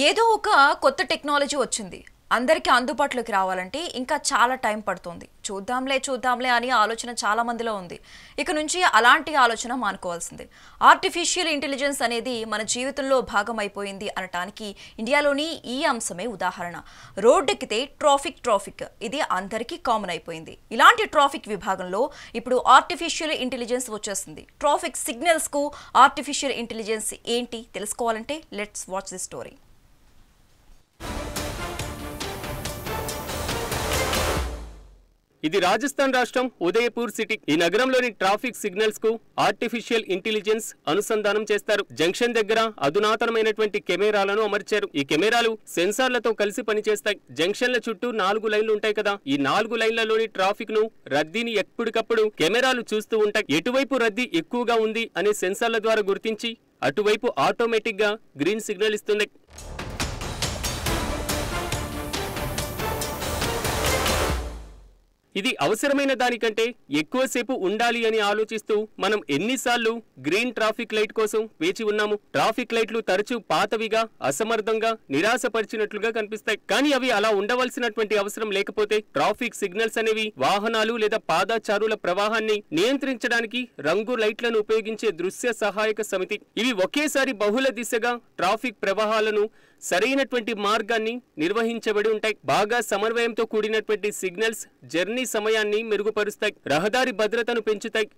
ఏదో ఒక కొత్త టెక్నాలజీ వచ్చింది. అందరికీ అందుబాటులోకి రావాలంటే ఇంకా చాలా టైం పడుతుంది. చూద్దాంలే అని ఆలోచన చాలా మందిలో ఉంది. ఇక నుంచి అలాంటి ఆలోచన మానుకోవాల్సిందే. ఆర్టిఫిషియల్ ఇంటెలిజెన్స్ అనేది మన జీవితంలో భాగం అయిపోయింది అనటానికి ఇండియాలోని ఈ అంశమే ఉదాహరణ. రోడ్డెక్కితే ట్రాఫిక్ ఇది అందరికీ కామన్ అయిపోయింది. ఇలాంటి ట్రాఫిక్ విభాగంలో ఇప్పుడు ఆర్టిఫిషియల్ ఇంటెలిజెన్స్ వచ్చేసింది. ట్రాఫిక్ సిగ్నల్స్ కు ఆర్టిఫిషియల్ ఇంటెలిజెన్స్ ఏంటి తెలుసుకోవాలంటే లెట్స్ వాచ్ ది స్టోరీ. ఇది రాజస్థాన్ రాష్ట్రం ఉదయపూర్ సిటీ. ఈ నగరంలోని ట్రాఫిక్ సిగ్నల్స్ కు ఆర్టిఫిషియల్ ఇంటెలిజెన్స్ అనుసంధానం చేస్తారు. జంక్షన్ దగ్గర అధునాతనమైనటువంటి కెమెరాలను అమర్చారు. ఈ కెమెరాలు సెన్సార్లతో కలిసి పనిచేస్తాయి. జంక్షన్ల చుట్టూ 4 లైన్లు ఉంటాయి కదా. ఈ 4 లైన్లలోని ట్రాఫిక్ ను, రద్దీని ఎప్పటికప్పుడు కెమెరాలు చూస్తూ ఉంటాయి. ఎటువైపు రద్దీ ఎక్కువగా ఉంది అనే సెన్సార్ల ద్వారా గుర్తించి అటువైపు ఆటోమేటిక్ గా గ్రీన్ సిగ్నల్ ఇస్తుంది. ఇది అవసరమైన దానికంటే ఎక్కువసేపు ఉండాలి అని ఆలోచిస్తూ మనం ఎన్నిసార్లు గ్రీన్ ట్రాఫిక్ లైట్ కోసం వేచి ఉన్నాము. ట్రాఫిక్ లైట్లు తరచూ పాతవిగా, అసమర్థంగా, నిరాశపరిచినట్లుగా కనిపిస్తాయి. కానీ అవి అలా ఉండవలసినటువంటి అవసరం లేకపోతే ట్రాఫిక్ సిగ్నల్స్ అనేవి వాహనాలు లేదా పాదచారుల ప్రవాహాన్ని నియంత్రించడానికి రంగు లైట్లను ఉపయోగించే దృశ్య సహాయక సమితి. ఇవి ఒకేసారి బహుళ దిశగా ట్రాఫిక్ ప్రవాహాలను సరైనటువంటి మార్గాన్ని నిర్వహించబడి ఉంటాయి. బాగా సమన్వయంతో కూడినటువంటి సిగ్నల్స్ జర్నీ సమయాన్ని మెరుగుపరుస్తాయి, రహదారి భద్రతను పెంచుతాయి.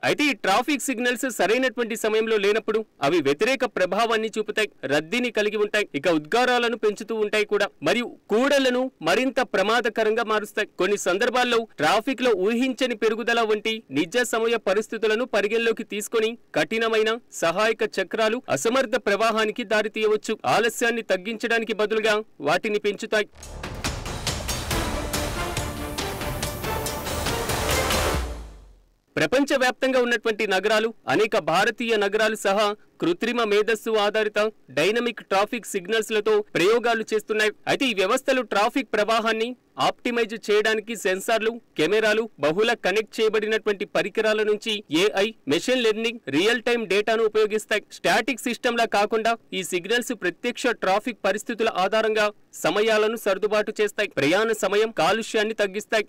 అయితే ఈ ట్రాఫిక్ సిగ్నల్స్ సరైనటువంటి సమయంలో లేనప్పుడు అవి వ్యతిరేక ప్రభావాన్ని చూపుతాయి, రద్దీని కలిగి ఉంటాయి, ఇక ఉద్గారాలను పెంచుతూ ఉంటాయి కూడా, మరియు కూడళ్లను మరింత ప్రమాదకరంగా మారుస్తాయి. కొన్ని సందర్భాల్లో ట్రాఫిక్ లో ఊహించని పెరుగుదల వంటి నిజ సమయ పరిస్థితులను పరిగణలోకి తీసుకొని కఠినమైన సహాయక చక్రాలు అసమర్థ ప్రవాహానికి దారితీయవచ్చు. ఆలస్యాన్ని తగ్గించడానికి బదులుగా వాటిని పెంచుతాయి. ప్రపంచవ్యాప్తంగా ఉన్నటువంటి నగరాలు, అనేక భారతీయ నగరాలు సహా కృత్రిమ మేధస్సు ఆధారిత డైనమిక్ ట్రాఫిక్ సిగ్నల్స్ లతో ప్రయోగాలు చేస్తున్నాయి. అయితే ఈ వ్యవస్థలు ట్రాఫిక్ ప్రవాహాన్ని ఆప్టిమైజ్ చేయడానికి సెన్సార్లు, కెమెరాలు, బహుళ కనెక్ట్ చేయబడినటువంటి పరికరాల నుంచి AI, machine learning, real time డేటాను ఉపయోగిస్తాయి. స్టాటిక్ సిస్టమ్ లా కాకుండా ఈ సిగ్నల్స్ ప్రత్యక్ష ట్రాఫిక్ పరిస్థితుల ఆధారంగా సమయాలను సర్దుబాటు చేస్తాయి, ప్రయాణ సమయం, కాలుష్యాన్ని తగ్గిస్తాయి.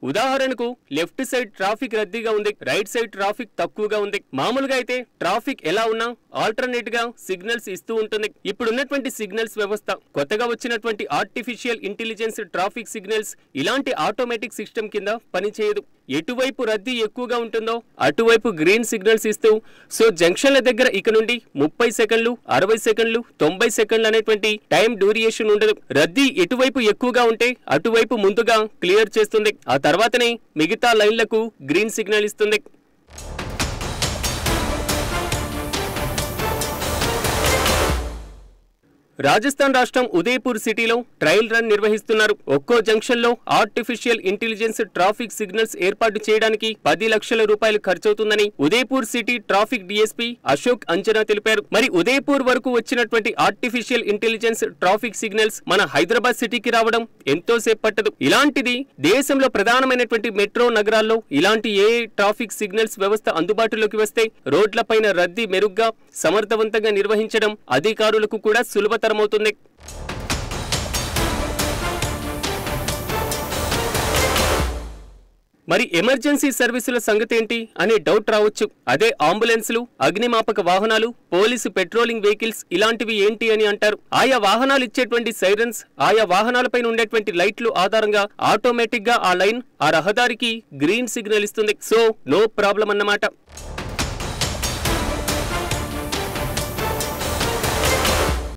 ఉదాహరణకు లెఫ్ట్ సైడ్ ట్రాఫిక్ రద్దీగా ఉంది, రైట్ సైడ్ ట్రాఫిక్ తక్కువగా ఉంది. మామూలుగా అయితే ట్రాఫిక్ ఎలా ఉన్నా ఆల్టర్నేట్ గా సిగ్నల్స్ ఇస్తూ ఉంటుంది. ఇప్పుడున్నటువంటి సిగ్నల్స్ వ్యవస్థ, కొత్తగా వచ్చినటువంటి ఆర్టిఫిషియల్ ఇంటెలిజెన్స్ ట్రాఫిక్ సిగ్నల్స్ ఇలాంటి ఆటోమేటిక్ సిస్టమ్ కింద పనిచేయదు. ఎటువైపు రద్దీ ఎక్కువగా ఉంటుందో అటువైపు గ్రీన్ సిగ్నల్స్ ఇస్తూ, సో జంక్షన్ల దగ్గర ఇక నుండి 30 సెకండ్లు, 60 సెకండ్లు, 90 సెకండ్లు అనేటువంటి టైం డ్యూరియేషన్ ఉండదు. రద్దీ ఎటువైపు ఎక్కువగా ఉంటే అటువైపు ముందుగా క్లియర్ చేస్తుంది, ఆ తర్వాతనే మిగతా లైన్లకు గ్రీన్ సిగ్నల్ ఇస్తుంది. రాజస్థాన్ రాష్ట్రం ఉదయపూర్ సిటీలో ట్రయల్ రన్ నిర్వహిస్తున్నారు. ఒక్కో జంక్షన్ లో ఆర్టిఫిషియల్ ఇంటెలిజెన్స్ ట్రాఫిక్ సిగ్నల్స్ ఏర్పాటు చేయడానికి 10 లక్షల రూపాయలు ఖర్చవుతుందని Udaipur city traffic DSP Ashok Anjana తెలిపారు. మరి ఉదయపూర్ వరకు వచ్చినటువంటి ఆర్టిఫిషియల్ ఇంటెలిజెన్స్ ట్రాఫిక్ సిగ్నల్స్ మన హైదరాబాద్ సిటీకి రావడం ఎంతో సేపు పట్టదు. ఇలాంటిది దేశంలో ప్రధానమైనటువంటి మెట్రో నగరాల్లో ఇలాంటి ఏఐ ట్రాఫిక్ సిగ్నల్స్ వ్యవస్థ అందుబాటులోకి వస్తే రోడ్లపైన రద్దీ మెరుగ్గా, సమర్థవంతంగా నిర్వహించడం అధికారులకు కూడా సులభతరమవుతుంది. మరి ఎమర్జెన్సీ సర్వీసుల సంగతి ఏంటి అనే డౌట్ రావచ్చు. అదే అంబులెన్సులు, అగ్నిమాపక వాహనాలు, పోలీసు పెట్రోలింగ్ వెహికల్స్ ఇలాంటివి ఏంటి అని అంటారు. ఆయా వాహనాలు ఇచ్చేటువంటి సైరన్స్, ఆయా వాహనాలపైన ఉండేటువంటి లైట్లు ఆధారంగా ఆటోమేటిక్ గా ఆ లైన్, ఆ రహదారికి గ్రీన్ సిగ్నల్ ఇస్తుంది. సో నో ప్రాబ్లం అన్నమాట.